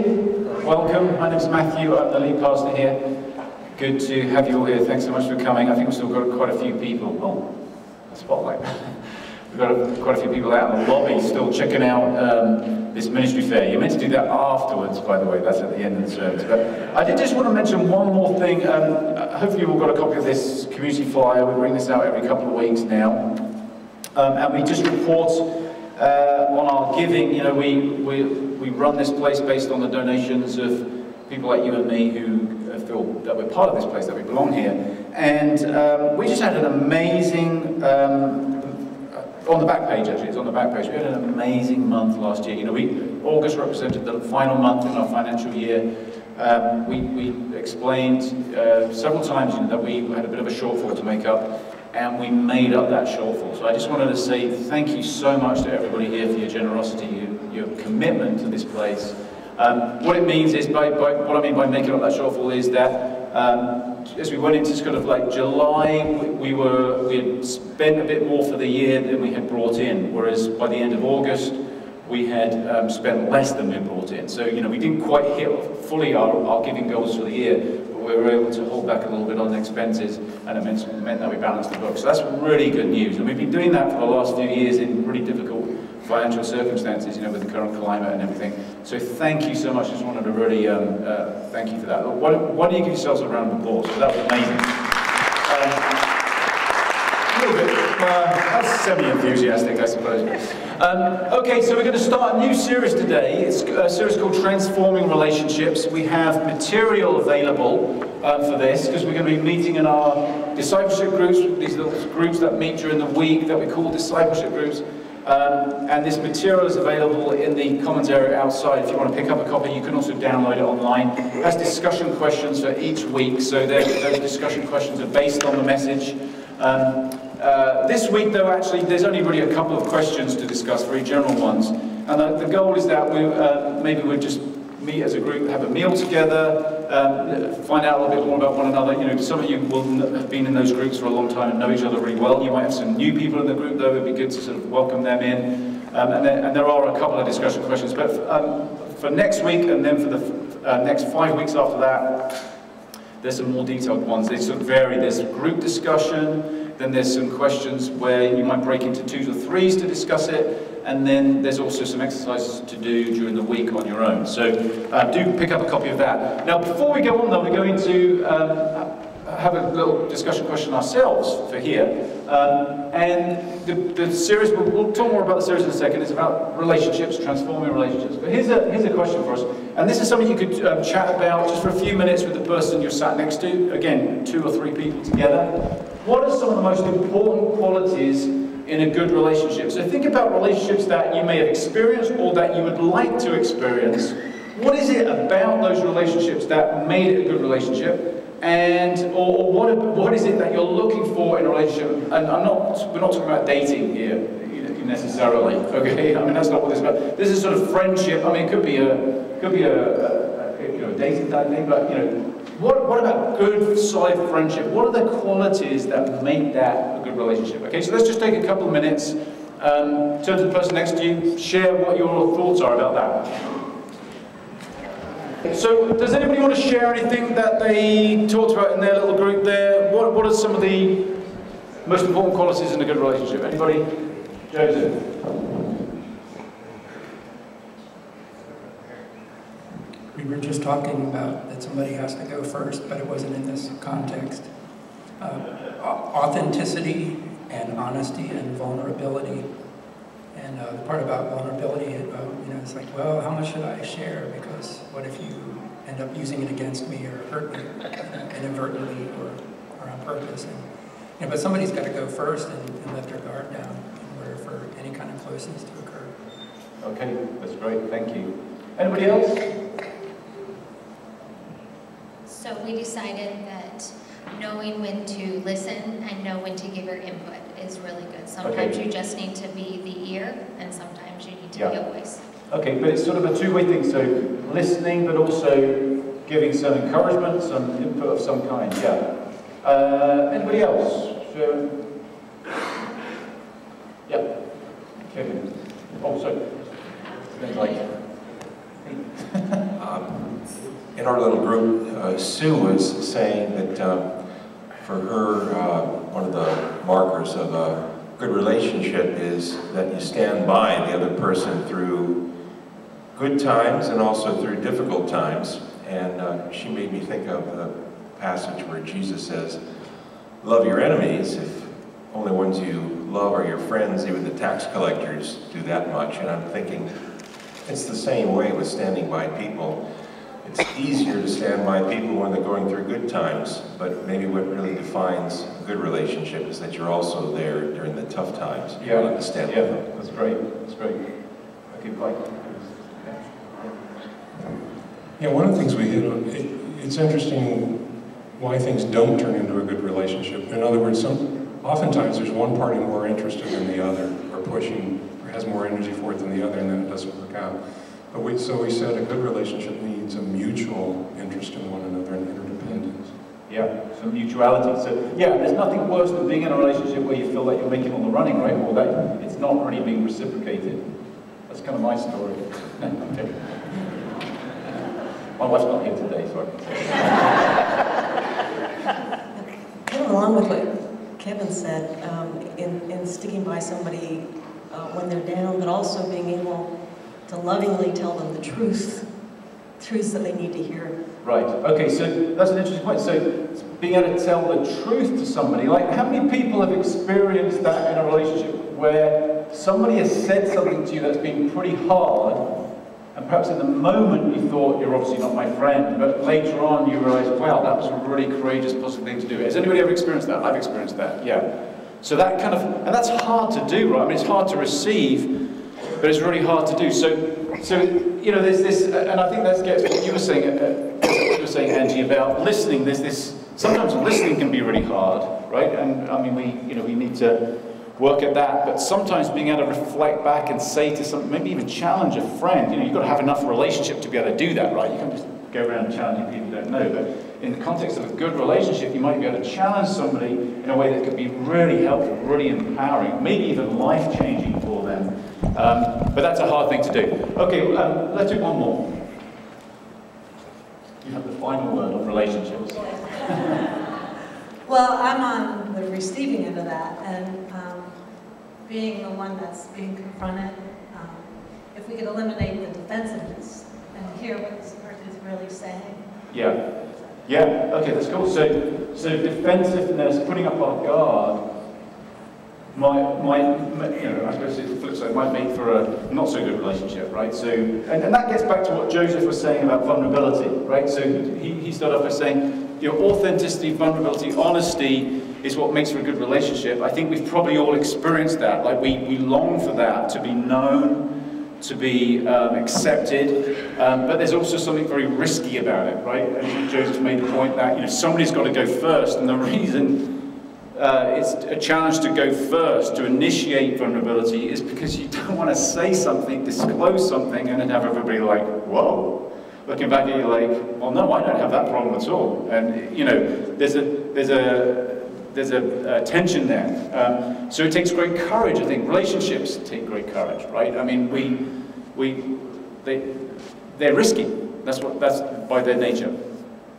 Welcome. My name's Matthew. I'm the lead pastor here. Good to have you all here. Thanks so much for coming. I think we've still got quite a few people. Oh, a spotlight. We've got quite a few people out in the lobby still checking out this ministry fair. You're meant to do that afterwards, by the way. That's at the end of the service. But I did just want to mention one more thing. Hopefully you've all got a copy of this community flyer. We bring this out every couple of weeks now. And we just report on our giving. You know, we run this place based on the donations of people like you and me who feel that we're part of this place, that we belong here. And we just had an amazing, on the back page actually, it's on the back page, we had an amazing month last year. You know, August represented the final month in our financial year. We explained several times, you know, that we had a bit of a shortfall to make up, and we made up that shortfall. So I just wanted to say thank you so much to everybody here for your generosity, your commitment to this place. What it means is, what I mean by making up that shortfall is that as we went into sort of like July, we had spent a bit more for the year than we had brought in, whereas by the end of August, we had spent less than we had brought in. So, you know, we didn't quite hit fully our giving goals for the year, but we were able to hold back a little bit on expenses, and it meant that we balanced the book. So that's really good news. And we've been doing that for the last few years in really difficult financial circumstances, you know, with the current climate and everything. So thank you so much. I just wanted to really thank you for that. Why don't you give yourselves a round of applause? That was amazing. A little bit, that's semi-enthusiastic, I suppose. Okay, so we're going to start a new series today. It's a series called Transforming Relationships. We have material available for this, because we're going to be meeting in our discipleship groups, these little groups that meet during the week that we call discipleship groups. And this material is available in the commons area outside. If you want to pick up a copy, you can also download it online. It has discussion questions for each week, so those discussion questions are based on the message. This week, though, actually, there's only really a couple of questions to discuss, very general ones. And the goal is that maybe we'll just meet as a group, have a meal together, find out a little bit more about one another. You know, some of you will have been in those groups for a long time and know each other really well. You might have some new people in the group, though. It would be good to sort of welcome them in. And there are a couple of discussion questions. But for next week, and then for the next 5 weeks after that, there's some more detailed ones. They sort of vary. There's group discussion, then there's some questions where you might break into 2s or 3s to discuss it, and then there's also some exercises to do during the week on your own. So do pick up a copy of that. Now, before we go on, though, we're going to have a little discussion question ourselves for here. And the series, we'll talk more about the series in a second. It's about relationships, transforming relationships. But here's a question for us. And this is something you could chat about just for a few minutes with the person you're sat next to. Again, 2 or 3 people together. What are some of the most important qualities in a good relationship? So think about relationships that you may have experienced or that you would like to experience. What is it about those relationships that made it a good relationship? Or what is it that you're looking for in a relationship? And we're not talking about dating here necessarily. Okay, I mean that's not what this is about. This is sort of friendship. I mean it could be a dating type thing, but you know, what about good, solid friendship? What are the qualities that make that a good relationship? Okay, so let's just take a couple of minutes, turn to the person next to you, share what your thoughts are about that. So, does anybody want to share anything that they talked about in their little group there? What are some of the most important qualities in a good relationship? Anybody? Joseph? We were just talking about that somebody has to go first, but it wasn't in this context. Authenticity and honesty and vulnerability. And the part about vulnerability, you know, it's like, well, how much should I share? Because what if you end up using it against me or hurt me inadvertently or on purpose? And, you know, but somebody's got to go first and let their guard down in order for any kind of closeness to occur. Okay, that's great. Thank you. Anybody else? So we decided that knowing when to listen and know when to give your input is really good. Sometimes you just need to be the ear, and sometimes you need to be a voice. Okay, but it's sort of a two-way thing. So listening, but also giving some encouragement, some input of some kind. Yeah. Anybody else? Yep. Kevin. Oh, sorry. in our little group, Sue was saying that for her, one of the markers of a good relationship is that you stand by the other person through good times and also through difficult times. And she made me think of the passage where Jesus says, love your enemies. If only ones you love are your friends, even the tax collectors do that much. And I'm thinking, it's the same way with standing by people. It's easier to stand by people when they're going through good times, but maybe what really defines a good relationship is that you're also there during the tough times. You Yeah, understand? yeah, that's great. That's great. Okay, bye. Yeah, one of the things we hit on, it's interesting why things don't turn into a good relationship. In other words, oftentimes there's one party more interested than the other, or pushing, or has more energy for it than the other, and then it doesn't work out. But so we said a good relationship needs a mutual interest in one another and interdependence. Yeah, some mutuality. So yeah, there's nothing worse than being in a relationship where you feel like you're making all the running, right? Or that it's not really being reciprocated. That's kind of my story. Okay. My wife's not here today, so I can say. Kind of along with what Kevin said, in sticking by somebody when they're down, but also being able to lovingly tell them the truths that they need to hear. Right, okay, so that's an interesting point. So being able to tell the truth to somebody, like how many people have experienced that in a relationship where somebody has said something to you that's been pretty hard, and perhaps in the moment you thought, you're obviously not my friend, but later on you realize, wow, that was a really courageous, positive thing to do. Has anybody ever experienced that? I've experienced that, yeah. So that kind of, and that's hard to do, right? I mean, it's hard to receive, but it's really hard to do. So you know, there's this, and I think that gets what you were saying, Angie, about listening. There's this, sometimes listening can be really hard, right? And I mean, we need to work at that, but sometimes being able to reflect back and say to something, maybe even challenge a friend, you know, you've got to have enough relationship to be able to do that, right? You can't just go around challenging people you don't know, but in the context of a good relationship, you might be able to challenge somebody in a way that could be really helpful, really empowering, maybe even life-changing for them. But that's a hard thing to do. Okay, let's do one more. You have the final word on relationships. Well, I'm on the receiving end of that, and being the one that's being confronted, if we could eliminate the defensiveness and hear what this person is really saying. Yeah. Yeah, okay, that's cool. So defensiveness, putting up our guard, might you know, I suppose it's the flip side, might make for a not so good relationship, right? So, and that gets back to what Joseph was saying about vulnerability, right? So he started off by saying, you know, authenticity, vulnerability, honesty is what makes for a good relationship. I think we've probably all experienced that. Like we long for that, to be known, to be accepted, but there's also something very risky about it, right? And Joseph made the point that, you know, somebody's got to go first, and the reason it's a challenge to go first, to initiate vulnerability, is because you don't want to say something, disclose something, and then have everybody like, whoa. Looking back at you like, well, no, I don't have that problem at all. And, you know, there's a tension there. So it takes great courage, I think. Relationships take great courage, right? I mean, they're risky. That's by their nature.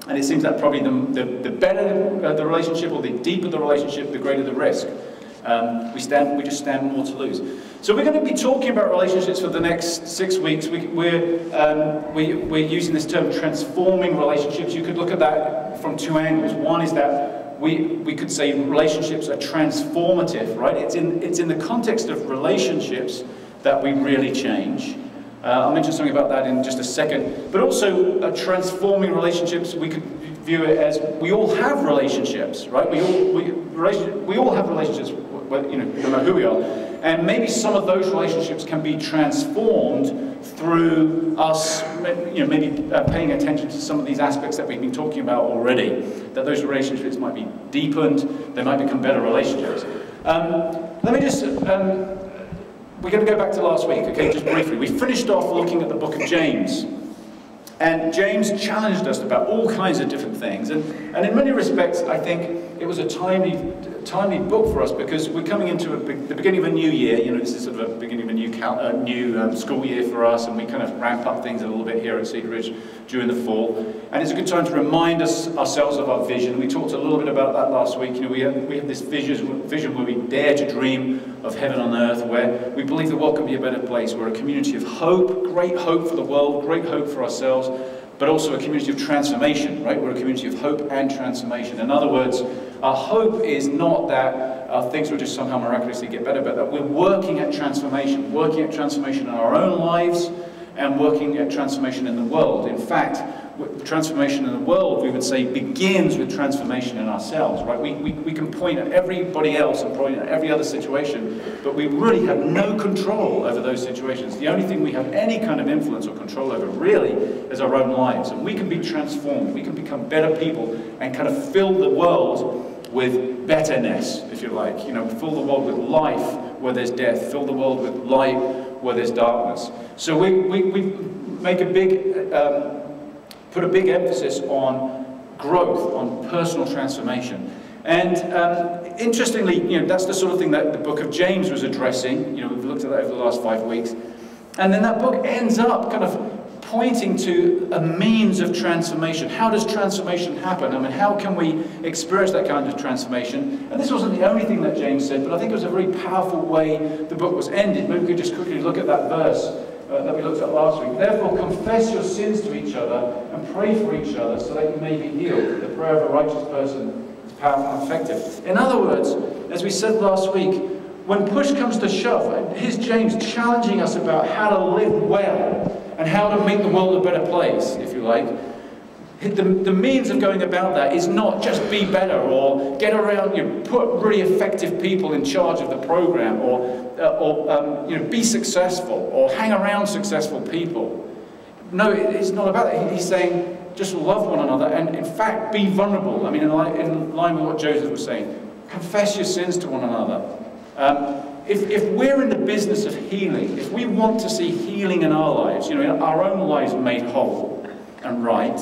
And it seems that probably the better the relationship, or the deeper the relationship, the greater the risk. We just stand more to lose. So we're going to be talking about relationships for the next 6 weeks. We're using this term transforming relationships. You could look at that from two angles. One is that we could say relationships are transformative, right? It's in the context of relationships that we really change. I'll mention something about that in just a second. But also, transforming relationships, we could view it as we all have relationships, right? We all have relationships, you know, no matter who we are. And maybe some of those relationships can be transformed through us, you know, maybe paying attention to some of these aspects that we've been talking about already. That those relationships might be deepened, they might become better relationships. Let me just. We're going to go back to last week, okay, just briefly. We finished off looking at the book of James. And James challenged us about all kinds of different things. And in many respects, I think it was a timely book for us because we're coming into the beginning of a new year. You know, this is sort of a beginning of a new school year for us, and we kind of ramp up things a little bit here at Cedar Ridge during the fall. And it's a good time to remind ourselves of our vision. We talked a little bit about that last week. You know, we have this vision where we dare to dream of heaven on earth, where we believe the world can be a better place. We're a community of hope, great hope for the world, great hope for ourselves, but also a community of transformation, right? We're a community of hope and transformation. In other words, our hope is not that things will just somehow miraculously get better, but that we're working at transformation in our own lives and working at transformation in the world. In fact, transformation in the world, we would say, begins with transformation in ourselves, right? We can point at everybody else and point at every other situation, but we really have no control over those situations. The only thing we have any kind of influence or control over really is our own lives. And we can be transformed, we can become better people and kind of fill the world with betterness, if you like. You know, fill the world with life where there's death, fill the world with light where there's darkness. So we make a big put a big emphasis on growth, on personal transformation. And interestingly, you know, that's the sort of thing that the book of James was addressing. You know, we've looked at that over the last 5 weeks. And then that book ends up kind of pointing to a means of transformation. How does transformation happen? I mean, how can we experience that kind of transformation? And this wasn't the only thing that James said, but I think it was a very powerful way the book was ended. Maybe we could just quickly look at that verse that we looked at last week. Therefore, confess your sins to each other and pray for each other so that you may be healed. The prayer of a righteous person is powerful and effective. In other words, as we said last week, when push comes to shove, here's James challenging us about how to live well and how to make the world a better place, if you like. The means of going about that is not just be better or get around, you know, put really effective people in charge of the program or you know, be successful or hang around successful people. No, it's not about that. He's saying just love one another and in fact be vulnerable. I mean, in line with what Joseph was saying, confess your sins to one another. If we're in the business of healing, if we want to see healing in our lives, you know, our own lives made whole and right,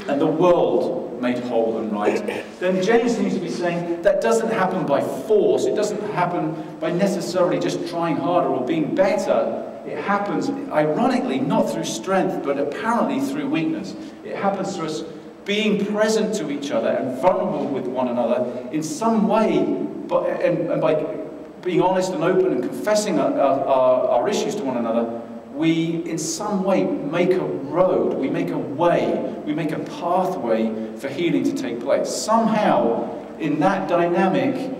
and the world made whole and right, then James seems to be saying that doesn't happen by force. It doesn't happen by necessarily just trying harder or being better. It happens, ironically, not through strength, but apparently through weakness. It happens through us being present to each other and vulnerable with one another in some way, and by being honest and open and confessing our issues to one another, we in some way make a road, we make a way, we make a pathway for healing to take place. Somehow, in that dynamic,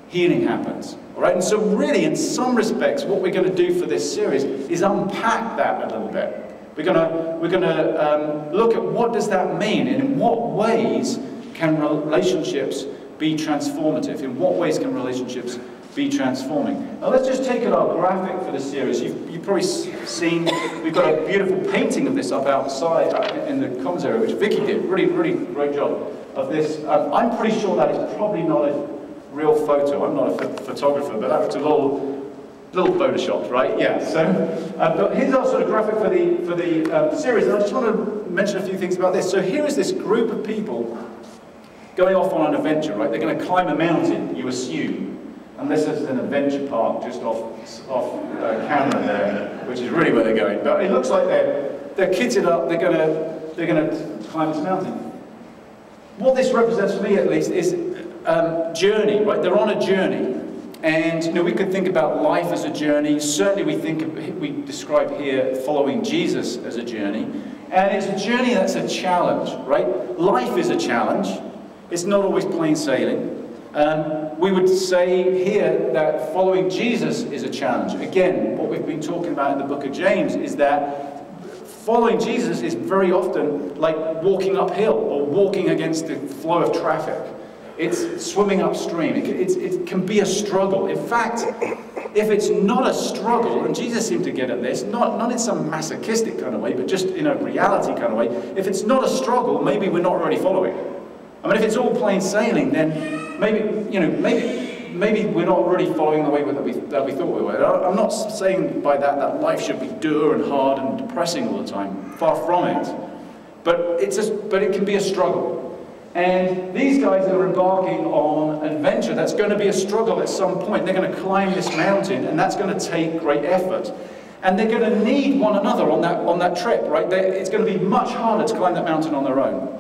healing happens. All right? And so really, in some respects, what we're going to do for this series is unpack that a little bit. We're going to look at what does that mean, and in what ways can relationships be transformative? In what ways can relationships be transforming? Now let's just take our graphic for the series. You've probably seen, we've got a beautiful painting of this up outside in the comms area, which Vicky did. Really, really great job of this. I'm pretty sure that is probably not a real photo. I'm not a photographer, but that's a little photoshopped, right? Yeah. So, but here's our sort of graphic for the series, and I just want to mention a few things about this. So here is this group of people going off on an adventure, right? They're going to climb a mountain, you assume. Unless there's an adventure park just off camera there, which is really where they're going. But it looks like they're kitted up. They're going to climb this mountain. What this represents for me, at least, is journey. Right? They're on a journey, and you know, we could think about life as a journey. Certainly, we describe here following Jesus as a journey, and it's a journey that's a challenge. Right? Life is a challenge. It's not always plain sailing. We would say here that following Jesus is a challenge. Again, what we've been talking about in the book of James is that following Jesus is very often like walking uphill or walking against the flow of traffic. It's swimming upstream. It can be a struggle. In fact, if it's not a struggle, and Jesus seemed to get at this, not in some masochistic kind of way, but just in a reality kind of way, if it's not a struggle, maybe we're not really following. I mean, if it's all plain sailing, then maybe we're not really following the way that we thought we were. I'm not saying by that life should be dour and hard and depressing all the time. Far from it. But it can be a struggle. And these guys are embarking on an adventure that's going to be a struggle at some point. They're going to climb this mountain, and that's going to take great effort. And they're going to need one another on that trip, right? It's going to be much harder to climb that mountain on their own.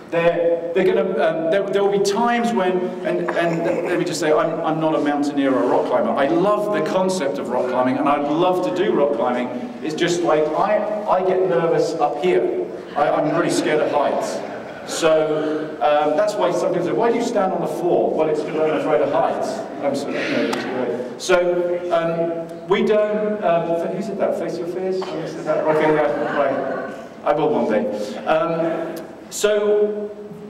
They're going to, there will be times when, and let me just say, I'm not a mountaineer or a rock climber. I love the concept of rock climbing, and I'd love to do rock climbing. It's just like, I get nervous up here. I'm really scared of heights. So that's why some people say, why do you stand on the floor? Well, it's because I'm afraid of heights. So we don't, who said that? Face your fears? Who said that? Okay, yeah, right. I will one day.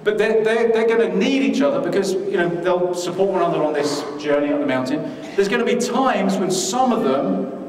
But they're going to need each other because, you know, they'll support one another on this journey up the mountain. There's going to be times when some of them,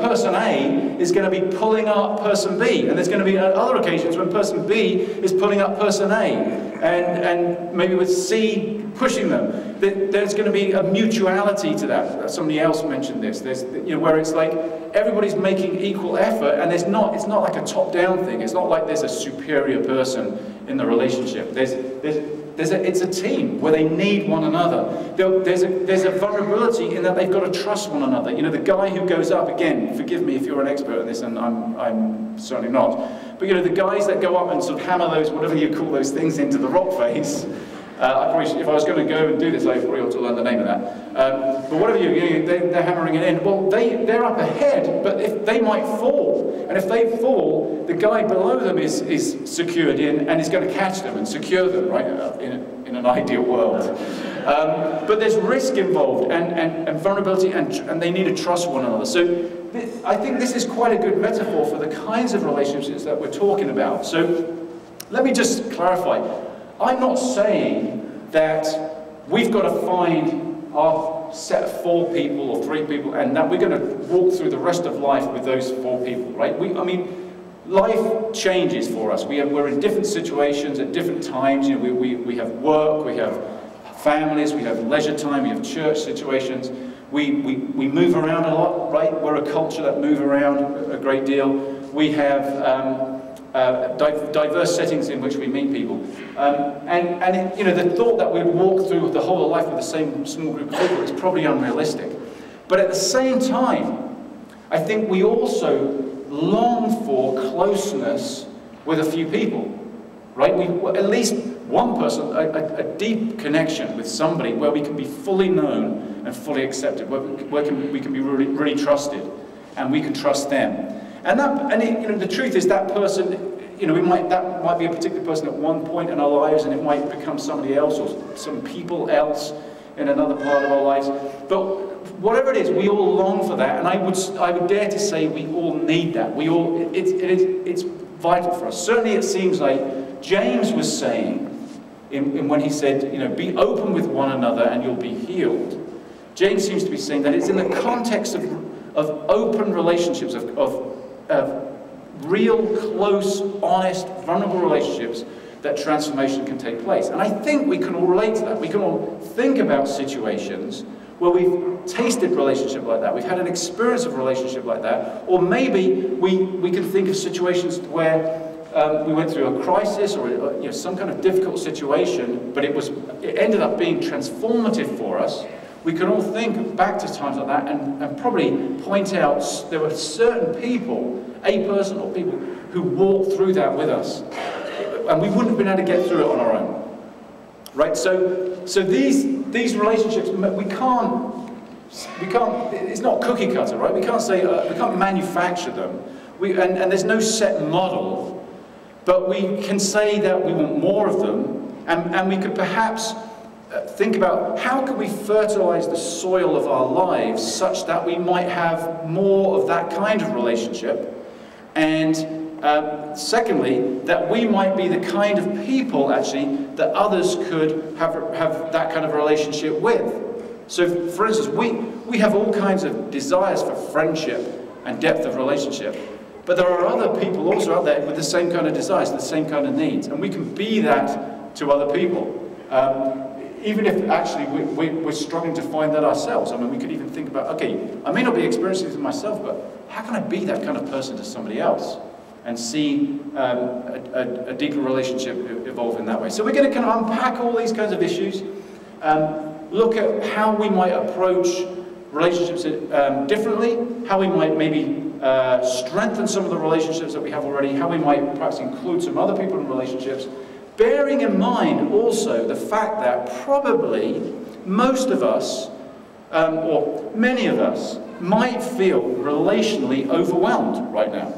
person A is going to be pulling up person B, and there's going to be other occasions when person B is pulling up person A, and maybe with C pushing them. There's going to be a mutuality to that. Somebody else mentioned this. There's, where it's like everybody's making equal effort, and it's not like a top-down thing. It's not like there's a superior person in the relationship. It's a team where they need one another. There's a vulnerability in that they've got to trust one another. You know, the guy who goes up, again, forgive me if you're an expert in this, and I'm certainly not, but the guys that go up and sort of hammer those, whatever you call those things, into the rock face. I probably should, if I was going to go and do this, I probably ought to learn the name of that. But whatever they're hammering it in. Well, they're up ahead, but if they might fall, and if they fall, the guy below them is secured in and is going to catch them and secure them, right? In an ideal world. But there's risk involved and vulnerability, and they need to trust one another. So I think this is quite a good metaphor for the kinds of relationships that we're talking about. So let me just clarify. I'm not saying that we've got to find our set of 4 people or 3 people and that we're going to walk through the rest of life with those 4 people, right? Life changes for us. We're in different situations at different times. We have work, we have families, we have leisure time, we have church situations. We move around a lot, right? We're a culture that move around a great deal. We have diverse settings in which we meet people. The thought that we'd walk through the whole of life with the same small group of people is probably unrealistic. But at the same time, I think we also long for closeness with a few people, right? At least one person, a deep connection with somebody where we can be fully known and fully accepted, where we can be really, really trusted, and we can trust them. The truth is that person, that might be a particular person at one point in our lives, and it might become somebody else or some people else in another part of our lives. But whatever it is, we all long for that, and I would dare to say we all need that. It's vital for us. Certainly, it seems like James was saying when he said, be open with one another and you'll be healed. James seems to be saying that it's in the context of open relationships, of real, close, honest, vulnerable relationships that transformation can take place. And I think we can all relate to that. We can all think about situations where we've tasted relationship like that, we've had an experience of relationship like that, or maybe we can think of situations where we went through a crisis or some kind of difficult situation, but it ended up being transformative for us. We can all think back to times like that and probably point out there were certain people, a person or people, who walked through that with us. And we wouldn't have been able to get through it on our own. Right? So these relationships, we can't, it's not cookie cutter, right? We can't say, we can't manufacture them. And there's no set model, but we can say that we want more of them, and we could perhaps think about how can we fertilize the soil of our lives such that we might have more of that kind of relationship, and secondly, that we might be the kind of people actually that others could have that kind of relationship with. So for instance, we have all kinds of desires for friendship and depth of relationship, but there are other people also out there with the same kind of desires, the same kind of needs, and we can be that to other people. Even if actually we're struggling to find that ourselves. I mean, we could even think about, okay, I may not be experiencing this myself, but how can I be that kind of person to somebody else? and see a deeper relationship evolve in that way. So we're going to kind of unpack all these kinds of issues, look at how we might approach relationships differently, how we might maybe strengthen some of the relationships that we have already, how we might perhaps include some other people in relationships, bearing in mind also the fact that probably most of us, or many of us, might feel relationally overwhelmed right now.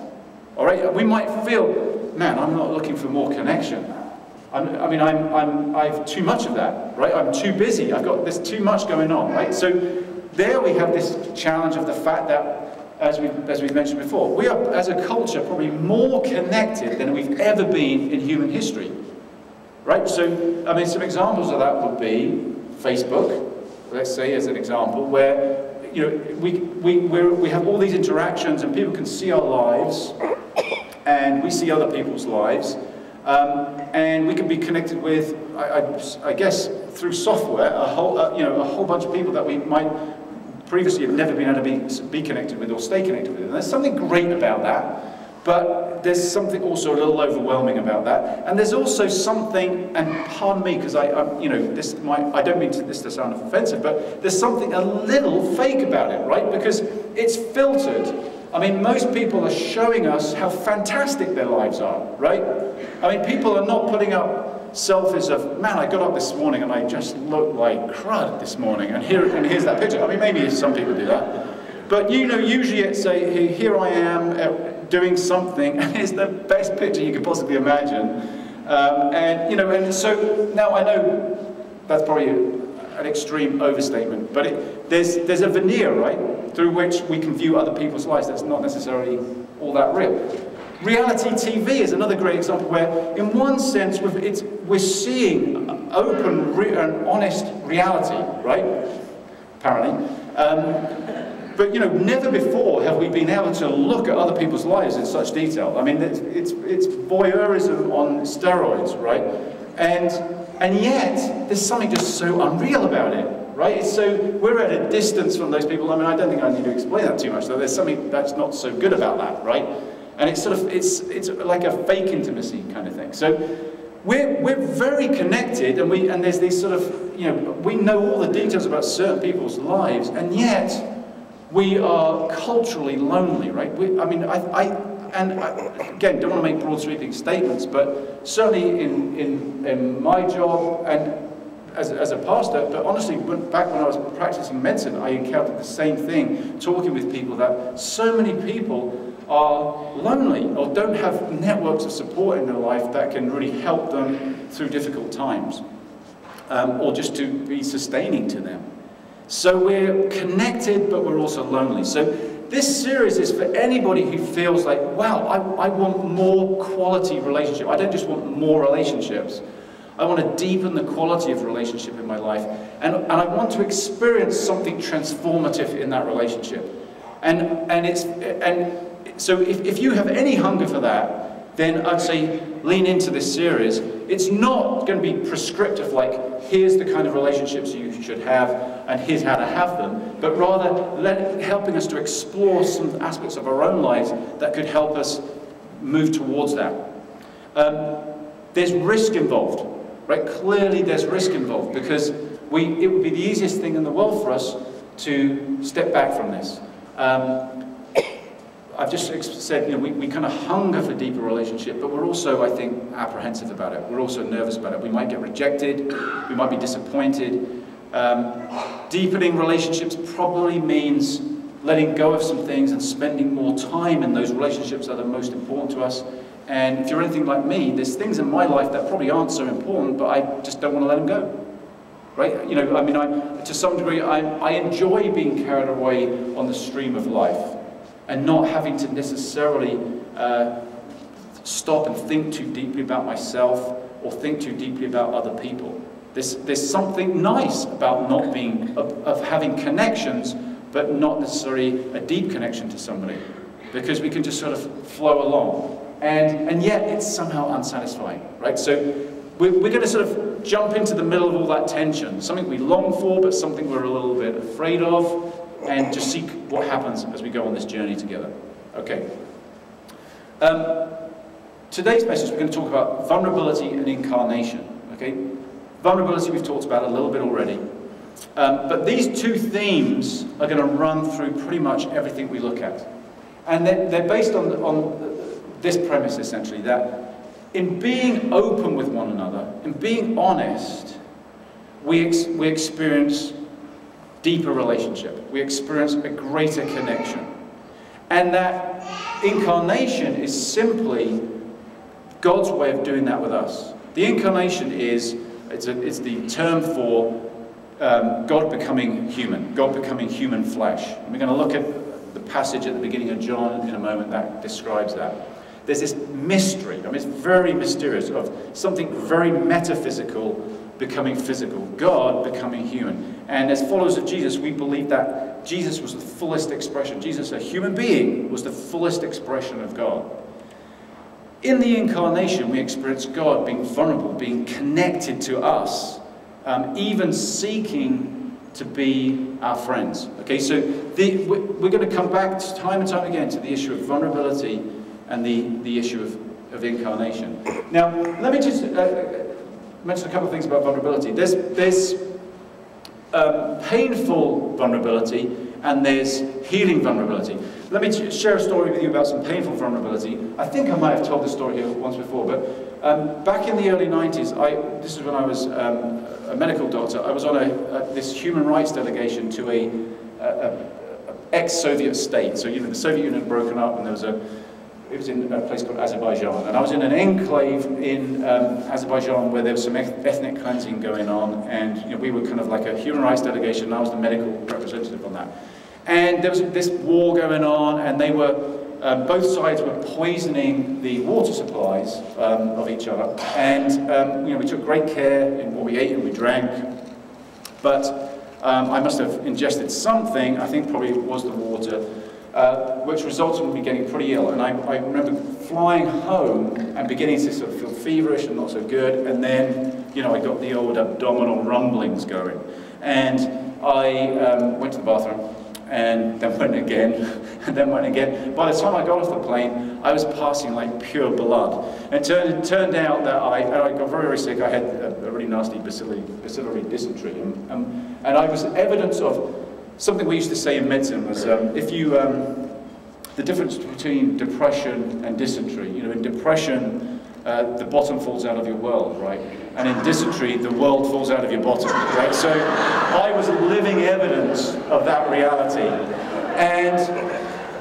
All right, we might feel, man, I'm not looking for more connection. I have too much of that, right? I'm too busy. I've got this too much going on, right? So there we have this challenge of the fact that, as we've mentioned before, we are, as a culture, probably more connected than we've ever been in human history, right? So, I mean, some examples of that would be Facebook, let's say, as an example, where we have all these interactions and people can see our lives and we see other people's lives, and we can be connected with, I guess, through software, a whole bunch of people that we might previously have never been able to be connected with or stay connected with. And there's something great about that, but there's something also a little overwhelming about that. And there's also something, and pardon me, because I don't mean this to sound offensive, but there's something a little fake about it, right? Because it's filtered. I mean, most people are showing us how fantastic their lives are, right? I mean, people are not putting up selfies of, man, I got up this morning and I just looked like crud this morning, and here's that picture. I mean, maybe some people do that. But usually it's here I am doing something, and it's the best picture you could possibly imagine. And so now I know that's probably an extreme overstatement, but there's a veneer, right, through which we can view other people's lives that's not necessarily all that real. Reality TV is another great example where, in one sense, we're seeing open and honest reality, right? Apparently. But never before have we been able to look at other people's lives in such detail. I mean, it's voyeurism on steroids, right? And yet, there's something just so unreal about it, right? So we're at a distance from those people. I mean, I don't think I need to explain that too much, though. There's something that's not so good about that, right? And it's like a fake intimacy kind of thing. So we're very connected, and there's these sort of, we know all the details about certain people's lives, and yet we are culturally lonely, right? Again, don't want to make broad sweeping statements, but certainly in my job and as a pastor, but honestly, back when I was practicing medicine, I encountered the same thing, talking with people, that so many people are lonely or don't have networks of support in their life that can really help them through difficult times, or just to be sustaining to them. So we're connected, but we're also lonely. So this series is for anybody who feels like, wow, I want more quality relationship. I don't just want more relationships. I want to deepen the quality of relationship in my life. And I want to experience something transformative in that relationship. So if you have any hunger for that, then I'd say lean into this series. It's not going to be prescriptive, like here's the kind of relationships you should have and here's how to have them, but rather helping us to explore some aspects of our own lives that could help us move towards that. There's risk involved, right? Clearly there's risk involved, because it would be the easiest thing in the world for us to step back from this. I've just said, we kind of hunger for deeper relationship, but we're also, I think, apprehensive about it. We're also nervous about it. We might get rejected. We might be disappointed. Deepening relationships probably means letting go of some things and spending more time in those relationships that are most important to us. And if you're anything like me, there's things in my life that probably aren't so important, but I just don't want to let them go. Right? To some degree, I enjoy being carried away on the stream of life, and not having to necessarily stop and think too deeply about myself or think too deeply about other people. There's something nice about of having connections, but not necessarily a deep connection to somebody, because we can just sort of flow along, and yet it's somehow unsatisfying, right? So we're going to sort of jump into the middle of all that tension, something we long for, but something we're a little bit afraid of, and just see what happens as we go on this journey together. Okay. Today's message, we're going to talk about vulnerability and incarnation. Okay? Vulnerability we've talked about a little bit already. But these two themes are going to run through pretty much everything we look at. And they're based on this premise, essentially, that in being open with one another, in being honest, we experience deeper relationship. We experience a greater connection. And that incarnation is simply God's way of doing that with us. The incarnation is, it's the term for God becoming human, God becoming human flesh. And we're going to look at the passage at the beginning of John in a moment that describes that. There's this mystery, I mean, it's very mysterious, of something very metaphysical becoming physical, God becoming human. And as followers of Jesus, we believe that Jesus was the fullest expression. Jesus, a human being, was the fullest expression of God. In the incarnation, we experience God being vulnerable, being connected to us, even seeking to be our friends. Okay, so we're going to come back time and time again to the issue of vulnerability and the issue of incarnation. Now, let me just mention a couple of things about vulnerability. There's painful vulnerability and there's healing vulnerability. Let me share a story with you about some painful vulnerability. I think I might have told this story here once before, but back in the early 90s, this is when I was a medical doctor, I was on this human rights delegation to a ex-Soviet state. So, you know, the Soviet Union had broken up and it was in a place called Azerbaijan. And I was in an enclave in Azerbaijan where there was some ethnic cleansing going on. And you know, we were kind of like a human rights delegation, and I was the medical representative on that. And there was this war going on, and they were, both sides were poisoning the water supplies of each other. And you know, we took great care in what we ate and we drank. But I must have ingested something, I think probably it was the water, which resulted in me getting pretty ill. And I remember flying home and beginning to sort of feel feverish and not so good. And then, you know, I got the old abdominal rumblings going. And I went to the bathroom and then went again, and then went again. By the time I got off the plane, I was passing like pure blood. And it turned out that I got very, very sick. I had a really nasty bacillary dysentery. And I was evidence of something we used to say in medicine was, the difference between depression and dysentery. You know, in depression, the bottom falls out of your world, right? And in dysentery, the world falls out of your bottom, right? So I was living evidence of that reality. And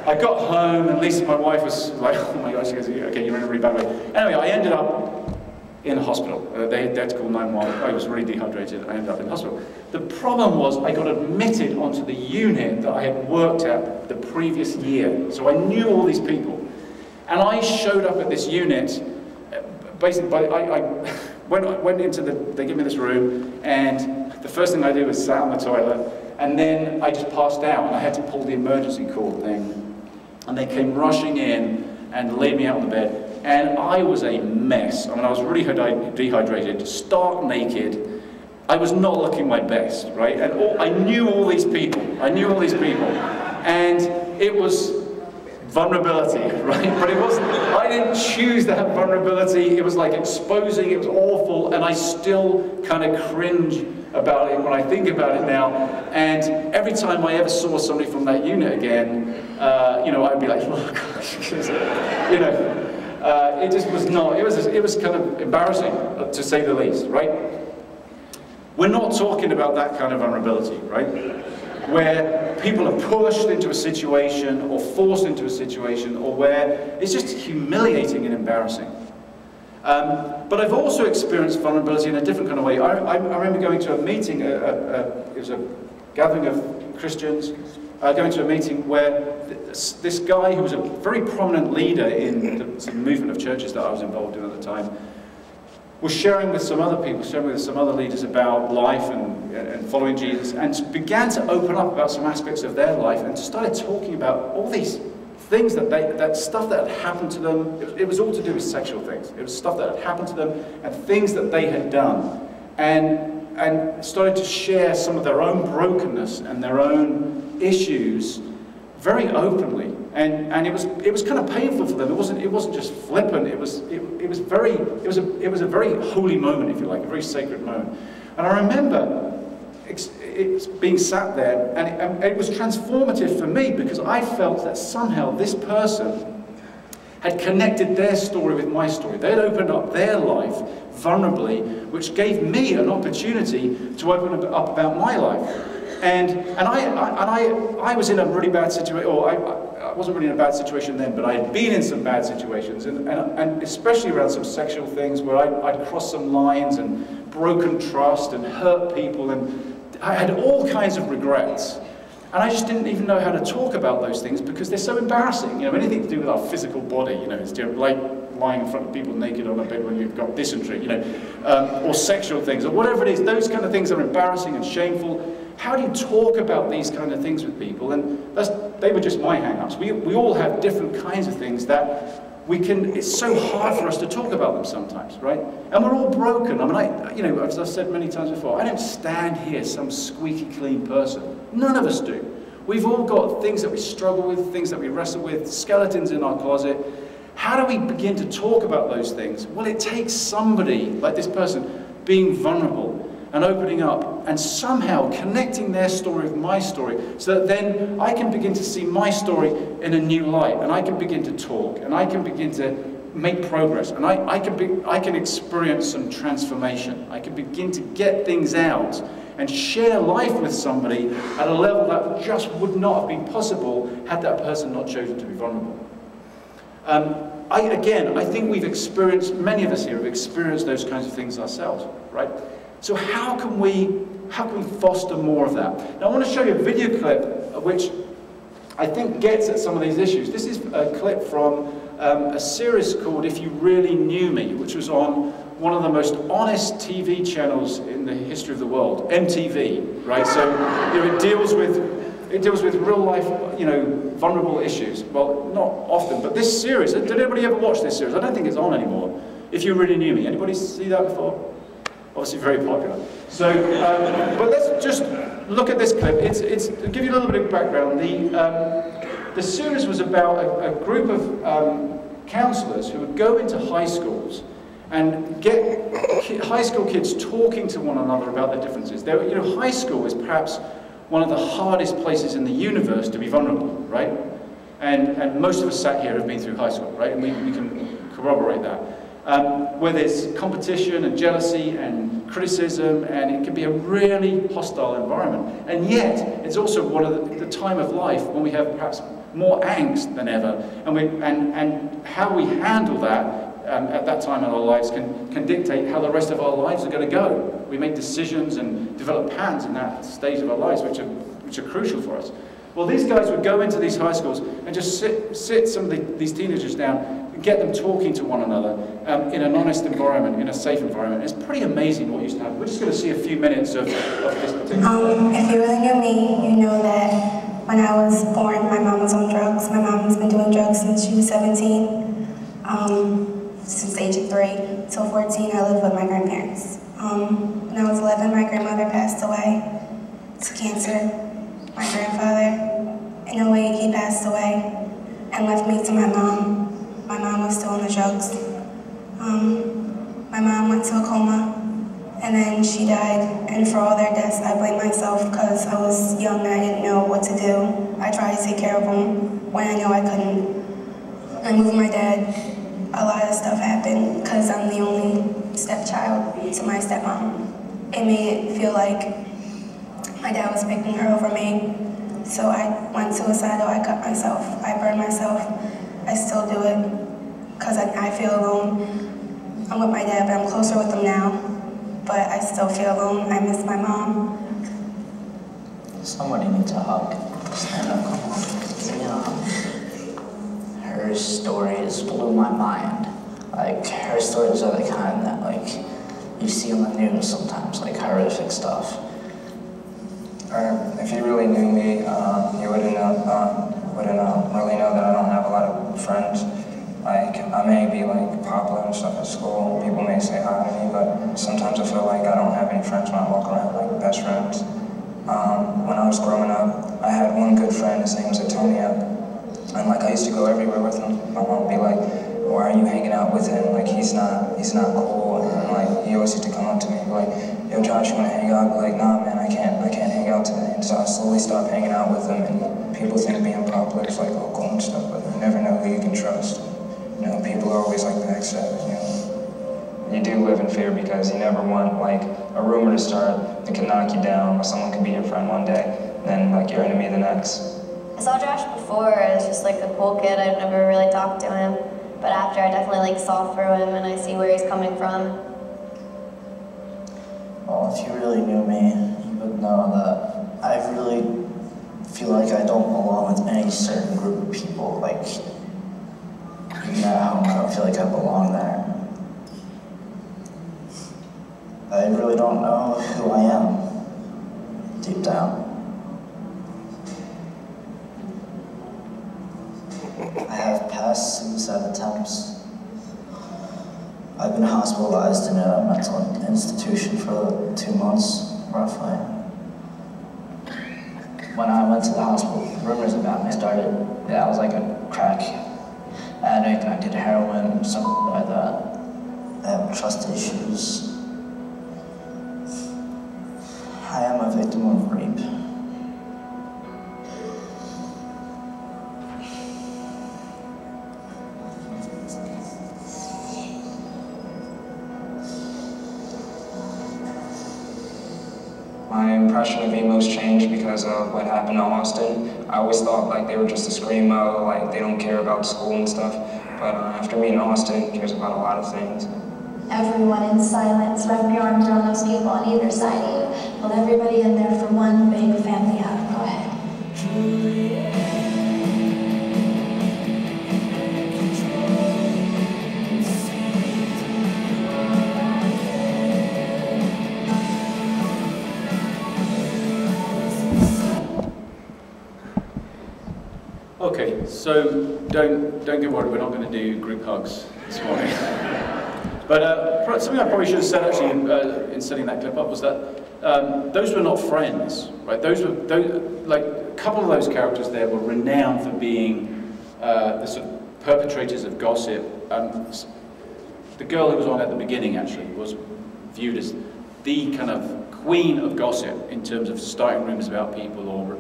I got home, and Lisa, my wife, was like, oh my gosh, she goes, okay, you're in a really bad way. Anyway, I ended up in the hospital. They had to call 911. I was really dehydrated. I ended up in the hospital. The problem was I got admitted onto the unit that I had worked at the previous year. So I knew all these people. And I showed up at this unit, basically, I went into they gave me this room, and the first thing I did was sat on the toilet, and then I just passed out, and I had to pull the emergency cord thing. And they came rushing in and laid me out on the bed. And I was a mess. I mean, I was really dehydrated, stark naked. I was not looking my best, right? And I knew all these people. And it was vulnerability, right? But it wasn't, I didn't choose that vulnerability. It was like exposing, it was awful, and I still kind of cringe about it when I think about it now. And every time I ever saw somebody from that unit again, you know, I'd be like, oh gosh, you know. It just was not, it was kind of embarrassing, to say the least, right? We're not talking about that kind of vulnerability, right? Where people are pushed into a situation or forced into a situation, or where it's just humiliating and embarrassing. But I've also experienced vulnerability in a different kind of way. I remember going to a meeting, it was a gathering of Christians, going to a meeting where this guy who was a very prominent leader in the movement of churches that I was involved in at the time was sharing with some other people, sharing with some other leaders about life and following Jesus, and began to open up about some aspects of their life and started talking about all these things that stuff that had happened to them. It was all to do with sexual things. It was stuff that had happened to them and things that they had done, and started to share some of their own brokenness and their own issues very openly. and it was kind of painful for them. It wasn't just flippant. It was a very holy moment, if you like, a very sacred moment. And I remember it's being sat there, and it was transformative for me because I felt that somehow this person had connected their story with my story. They'd opened up their life vulnerably, which gave me an opportunity to open up about my life. And I was in a really bad situation, or I wasn't really in a bad situation then, but I had been in some bad situations, and especially around some sexual things where I'd crossed some lines and broken trust and hurt people, and I had all kinds of regrets. And I just didn't even know how to talk about those things because they're so embarrassing. You know, anything to do with our physical body, you know, it's like lying in front of people naked on a bed when you've got dysentery, you know, or sexual things, or whatever it is, those kind of things are embarrassing and shameful. How do you talk about these kind of things with people? And they were just my hang-ups. We all have different kinds of things that it's so hard for us to talk about them sometimes, right? And we're all broken. I mean, you know, as I've said many times before, I don't stand here some squeaky clean person. None of us do. We've all got things that we struggle with, things that we wrestle with, skeletons in our closet. How do we begin to talk about those things? Well, it takes somebody like this person being vulnerable and opening up and somehow connecting their story with my story so that then I can begin to see my story in a new light, and I can begin to talk, and I can begin to make progress, and I can experience some transformation. I can begin to get things out and share life with somebody at a level that just would not have been possible had that person not chosen to be vulnerable. I think we've experienced, many of us here have experienced those kinds of things ourselves, right? So how can we foster more of that? Now I want to show you a video clip which I think gets at some of these issues. This is a clip from a series called If You Really Knew Me, which was on one of the most honest TV channels in the history of the world, MTV, right? So you know, it deals with real life, you know, vulnerable issues. Well, not often, but this series, did anybody ever watch this series? I don't think it's on anymore. If You Really Knew Me. Anybody see that before? Obviously very popular. So, but let's just look at this clip. It's to give you a little bit of background. The series was about a group of counselors who would go into high schools and get high school kids talking to one another about their differences. You know, high school is perhaps one of the hardest places in the universe to be vulnerable, right? And most of us sat here have been through high school, right? And we can corroborate that. Where there's competition and jealousy and criticism, and it can be a really hostile environment. And yet, it's also one of the time of life when we have perhaps more angst than ever, and how we handle that at that time in our lives can dictate how the rest of our lives are going to go. We make decisions and develop patterns in that stage of our lives which are crucial for us. Well, these guys would go into these high schools and just sit some of these teenagers down and get them talking to one another in an honest environment, in a safe environment. It's pretty amazing what used to happen. We're just going to see a few minutes of this particular. If you really knew me, you know that when I was born, my mom was on drugs. My mom has been doing drugs since she was 17. Since the age of 3 till 14, I lived with my grandparents. When I was 11, my grandmother passed away to cancer. My grandfather, in a way, he passed away and left me to my mom. My mom was still on the drugs. My mom went to a coma, and then she died. And for all their deaths, I blame myself because I was young and I didn't know what to do. I tried to take care of them when I knew I couldn't. I moved my dad. A lot of stuff happened because I'm the only stepchild to my stepmom. It made it feel like my dad was picking her over me. So I went suicidal, I cut myself, I burned myself. I still do it because I feel alone. I'm with my dad, but I'm closer with him now. But I still feel alone. I miss my mom. Somebody needs a hug. Stand up, come on. You know, her stories blew my mind. Like, her stories are the kind that, like, you see on the news sometimes, like horrific stuff. Or if you really knew me, you wouldn't really know that I don't have a lot of friends. Like, I may be like popular and stuff at school. People may say hi to me, but sometimes I feel like I don't have any friends when I walk around, like best friends. When I was growing up, I had one good friend. His name was Antonio. And like I used to go everywhere with him. My mom would be like, why are you hanging out with him? Like he's not cool. And like he always used to come up to me and be like, yo Josh, you wanna hang out? I'd be like, nah man, I can't hang out today. And so I slowly stopped hanging out with him, and people think being popular is like all cool and stuff, but you never know who you can trust. You know, people are always like backstabbers, you know. You do live in fear because you never want like a rumor to start that can knock you down, or someone could be your friend one day, and then like your enemy the next. I saw Josh before as just like a cool kid. I've never really talked to him, but after I definitely like saw through him and I see where he's coming from. Well, if you really knew me, you would know that I really feel like I don't belong with any certain group of people. Like, even at home, I don't feel like I belong there. I really don't know who I am, deep down. I have past suicide attempts. I've been hospitalized in a mental institution for 2 months, roughly. When I went to the hospital, rumors about me started. Yeah, I was like a crack addict, and I did heroin, something like that. I have trust issues. I am a victim of rape. My impression of emos changed because of what happened to Austin. I always thought like they were just a screamo, like they don't care about school and stuff. But after meeting Austin, he cares about a lot of things. Everyone in silence, wrap your arms around those people on either side of you. Hold everybody in there for one big family hug. Go ahead. Okay, so don't get worried, we're not going to do group hugs this morning. But something I probably should have said actually in setting that clip up was that those were not friends, right? Those like a couple of those characters there were renowned for being the sort of perpetrators of gossip. The girl who was on at the beginning actually was viewed as the kind of queen of gossip in terms of starting rumors about people, or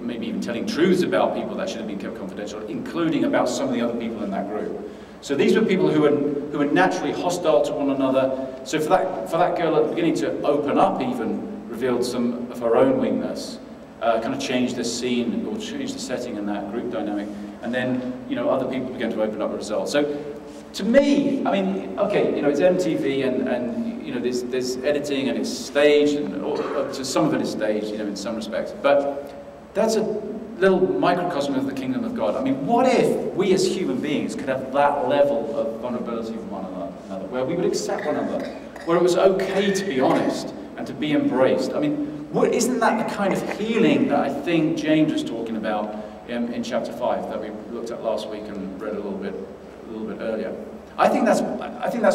maybe even telling truths about people that should have been kept confidential, including about some of the other people in that group. So these were people who were naturally hostile to one another. So for that girl at the beginning to open up even revealed some of her own weakness, kind of changed the scene or changed the setting in that group dynamic. And then, you know, other people began to open up the results. So to me, I mean, okay, you know, it's MTV and you know, there's editing and it's staged, and so some of it is staged, you know, in some respects. But that's a little microcosm of the kingdom of God. I mean, what if we as human beings could have that level of vulnerability with one another, where we would accept one another, where it was okay to be honest and to be embraced? I mean, isn't that the kind of healing that I think James was talking about in chapter 5 that we looked at last week and read a little bit earlier? I think that's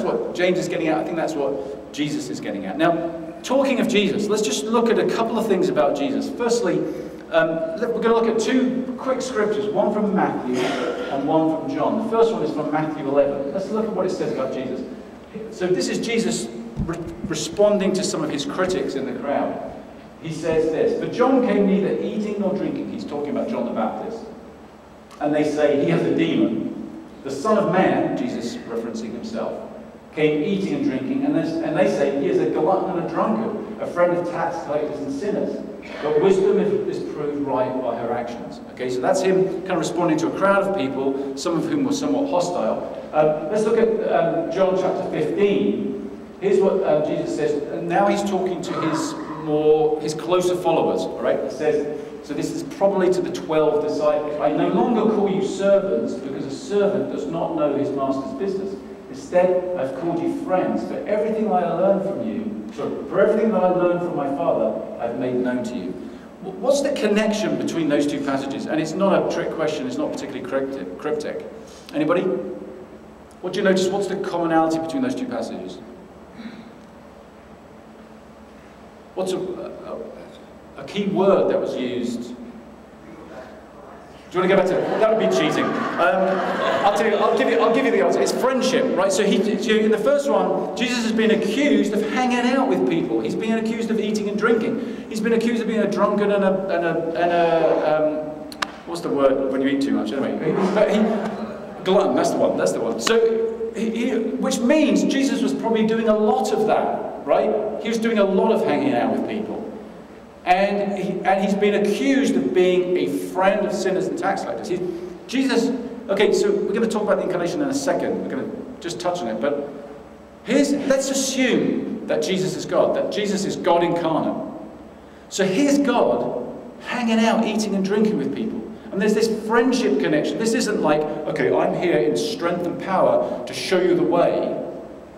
what James is getting at. I think that's what Jesus is getting at. Now, talking of Jesus, let's just look at a couple of things about Jesus. Firstly, we're going to look at two quick scriptures, one from Matthew and one from John. The first one is from Matthew 11. Let's look at what it says about Jesus. So this is Jesus responding to some of his critics in the crowd. He says this: "For John came neither eating nor drinking." He's talking about John the Baptist. "And they say he has a demon. The Son of Man," Jesus referencing himself, "came eating and drinking, and they say he is a glutton and a drunkard, a friend of tax collectors and sinners. But wisdom is proved right by her actions." Okay, so that's him kind of responding to a crowd of people, some of whom were somewhat hostile. Let's look at John chapter 15. Here's what Jesus says. And now he's talking to his closer followers. All right, he says, so this is probably to the 12 disciples. "I no longer call you servants, because a servant does not know his master's business. Instead, I've called you friends. For everything that I learned from my Father, I've made known to you." What's the connection between those two passages? And it's not a trick question, it's not particularly cryptic. Anybody? What do you notice? What's the commonality between those two passages? What's a key word that was used? Do you want to go back to that? That would be cheating. I'll tell you. I'll give you the answer. It's friendship, right? So in the first one, Jesus has been accused of hanging out with people. He's been accused of eating and drinking. He's been accused of being a drunkard and a what's the word when you eat too much? Anyway, glutton. That's the one. That's the one. So, which means Jesus was probably doing a lot of that, right? He was doing a lot of hanging out with people. And he's been accused of being a friend of sinners and tax collectors. Jesus, okay, so we're going to talk about the Incarnation in a second. We're going to just touch on it. But let's assume that Jesus is God, that Jesus is God incarnate. So here's God hanging out, eating and drinking with people. And there's this friendship connection. This isn't like, okay, I'm here in strength and power to show you the way.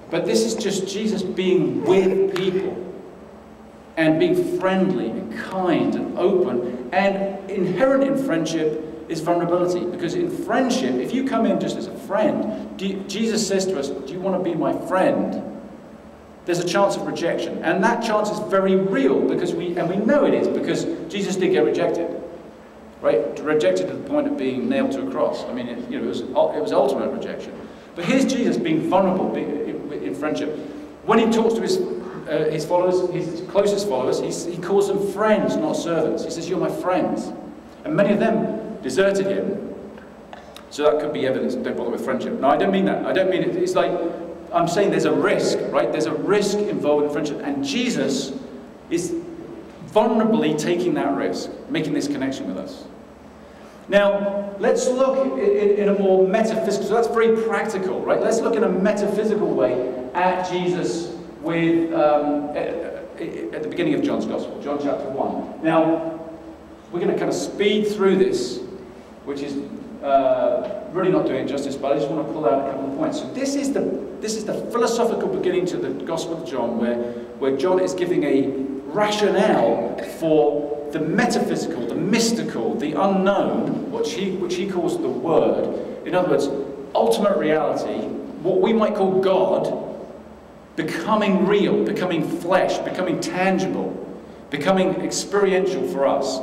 But this is just Jesus being with people. And being friendly and kind and open. And inherent in friendship is vulnerability. Because in friendship, if you come in just as a friend, Jesus says to us, do you want to be my friend? There's a chance of rejection. And that chance is very real, because we know it is, because Jesus did get rejected. Right? Rejected to the point of being nailed to a cross. I mean, it was ultimate rejection. But here's Jesus being vulnerable in friendship. When he talks to his followers, his closest followers, he calls them friends, not servants. He says, you're my friends. And many of them deserted him. So that could be evidence, don't bother with friendship. No, I don't mean that. I don't mean it. It's like, I'm saying there's a risk, right? There's a risk involved in friendship. And Jesus is vulnerably taking that risk, making this connection with us. Now, let's look in a more metaphysical, so that's very practical, right? Let's look in a metaphysical way at Jesus with, at the beginning of John's Gospel, John chapter 1. Now, we're going to kind of speed through this, which is really not doing it justice, but I just want to pull out a couple of points. So this is the philosophical beginning to the Gospel of John, where John is giving a rationale for the metaphysical, the mystical, the unknown, which he calls the Word. In other words, ultimate reality, what we might call God, becoming real, becoming flesh, becoming tangible, becoming experiential for us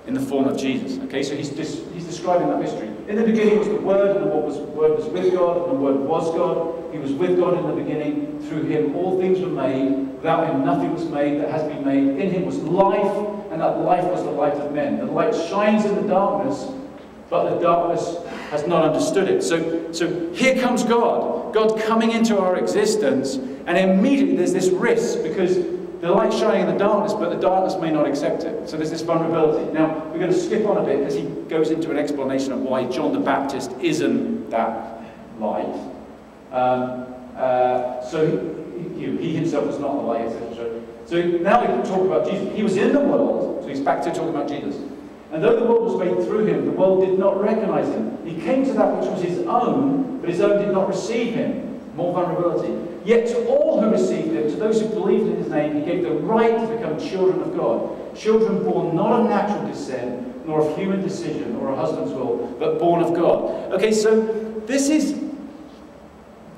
in the form of Jesus. Okay, so he's describing that mystery. In the beginning was the Word, and the Word was with God, and the Word was God. He was with God in the beginning. Through him all things were made. Without him nothing was made that has been made. In him was life, and that life was the light of men. The light shines in the darkness, but the darkness has not understood it. So here comes God. God coming into our existence, and immediately there's this risk, because the light shining in the darkness, but the darkness may not accept it. So there's this vulnerability. Now, we're going to skip on a bit as he goes into an explanation of why John the Baptist isn't that light. So he himself was not the light, etc. So now we can talk about Jesus. He was in the world, so he's back to talking about Jesus. And though the world was made through him, the world did not recognize him. He came to that which was his own, but his own did not receive him. More vulnerability. Yet to all who received him, to those who believed in his name, he gave the right to become children of God. Children born not of natural descent, nor of human decision or a husband's will, but born of God. Okay, so this is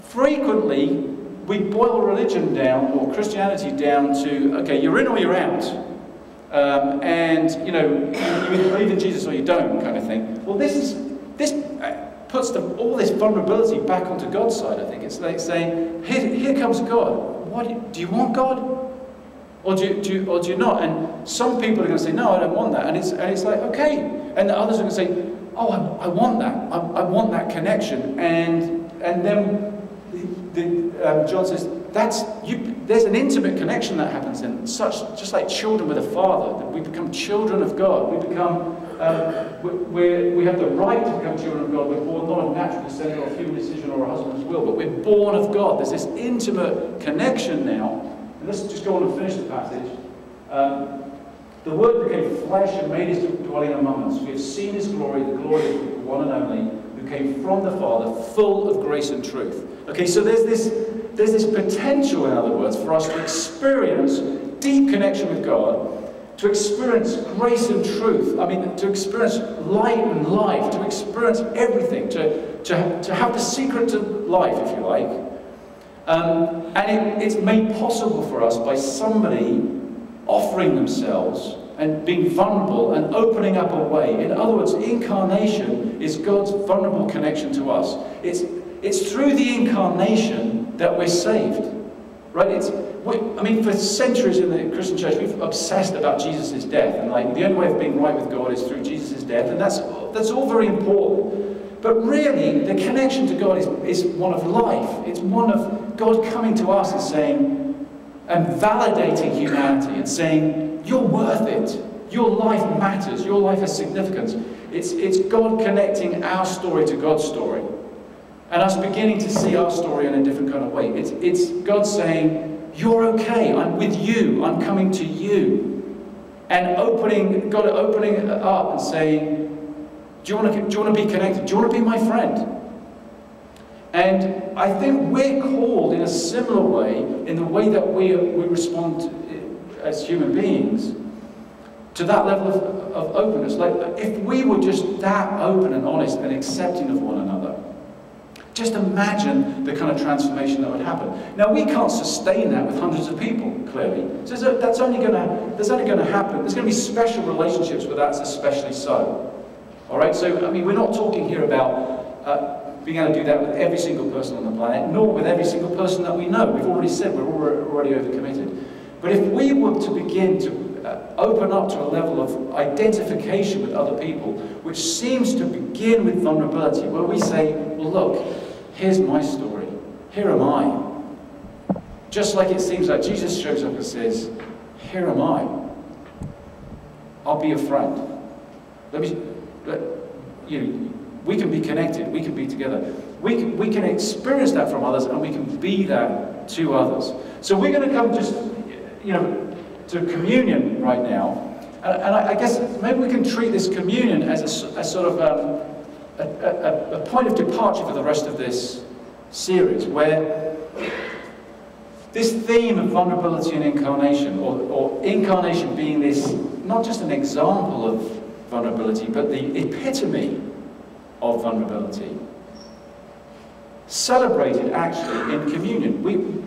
frequently, we boil religion down, or Christianity down to, okay, you're in or you're out. And, you know, you either believe in Jesus or you don't, kind of thing. Well, this puts all this vulnerability back onto God's side, I think. It's like saying, here comes God. Do you want God? Or do you not? And some people are going to say, no, I don't want that. And it's like, okay. And the others are going to say, oh, I want that. I want that connection. And then John says, there's an intimate connection that happens in just like children with a father, that we become children of God. We become, we have the right to become children of God. We're born not of natural descent or of human decision or a husband's will, but we're born of God. There's this intimate connection now. And let's just go on and finish the passage. The Word became flesh and made his dwelling among us. We have seen his glory, the glory of the one and only, who came from the Father, full of grace and truth. Okay, so there's this potential, in other words, for us to experience deep connection with God, to experience grace and truth. I mean, to experience light and life, to experience everything, to have the secret to life, if you like. And it's made possible for us by somebody offering themselves and being vulnerable and opening up a way. In other words, incarnation is God's vulnerable connection to us. It's through the incarnation that we're saved, right? I mean, for centuries in the Christian church, we've obsessed about Jesus' death, and like the only way of being right with God is through Jesus' death, and that's all very important. But really, the connection to God is one of life. It's one of God coming to us and saying, and validating humanity and saying, you're worth it. Your life matters. Your life has significance. It's God connecting our story to God's story, and us beginning to see our story in a different kind of way. It's God saying, you're okay. I'm with you. I'm coming to you, and God opening it up and saying, do you want to be connected? Do you want to be my friend? And I think we're called in a similar way, in the way that we respond as human beings, to that level of openness. Like, if we were just that open and honest and accepting of one another, just imagine the kind of transformation that would happen. Now, we can't sustain that with hundreds of people, clearly. So that's only going to happen. There's going to be special relationships where that's especially so. All right? So, I mean, we're not talking here about being able to do that with every single person on the planet, nor with every single person that we know. We've already said we're already overcommitted. But if we were to begin to open up to a level of identification with other people, which seems to begin with vulnerability, where we say, well, look, here's my story. Here am I. Just like it seems like Jesus shows up and says, here am I. I'll be a friend. We can be connected. We can be together. We can experience that from others, and we can be that to others. So we're going to come just, to communion right now. And I guess maybe we can treat this communion as a sort of a point of departure for the rest of this series, where this theme of vulnerability and incarnation, or incarnation being this, not just an example of vulnerability, but the epitome of vulnerability, celebrated actually in communion.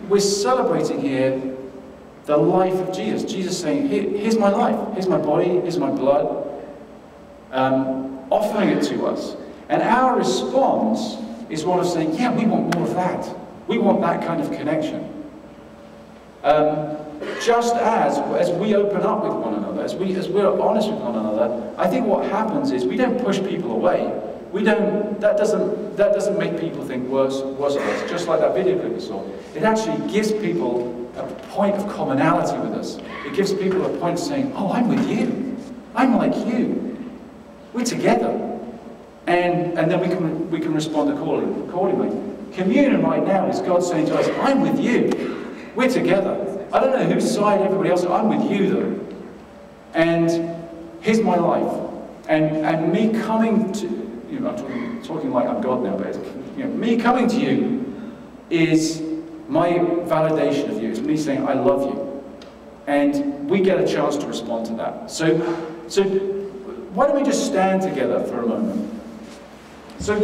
We're celebrating here the life of Jesus. Jesus saying, here's my life, here's my body, here's my blood, offering it to us. And our response is one of saying, yeah, we want more of that. We want that kind of connection. Just as we open up with one another, as we're honest with one another, I think what happens is we don't push people away. That doesn't make people think worse of us, just like that video clip we saw. It actually gives people a point of commonality with us. It gives people a point of saying, oh, I'm with you. I'm like you. We're together. And then we can respond accordingly. Communion right now is God saying to us, I'm with you. We're together. I don't know whose side everybody else is. I'm with you though. And here's my life. And me coming to, I'm talking like I'm God now, but me coming to you is my validation of you. It's me saying, I love you. And we get a chance to respond to that. So why don't we just stand together for a moment? So,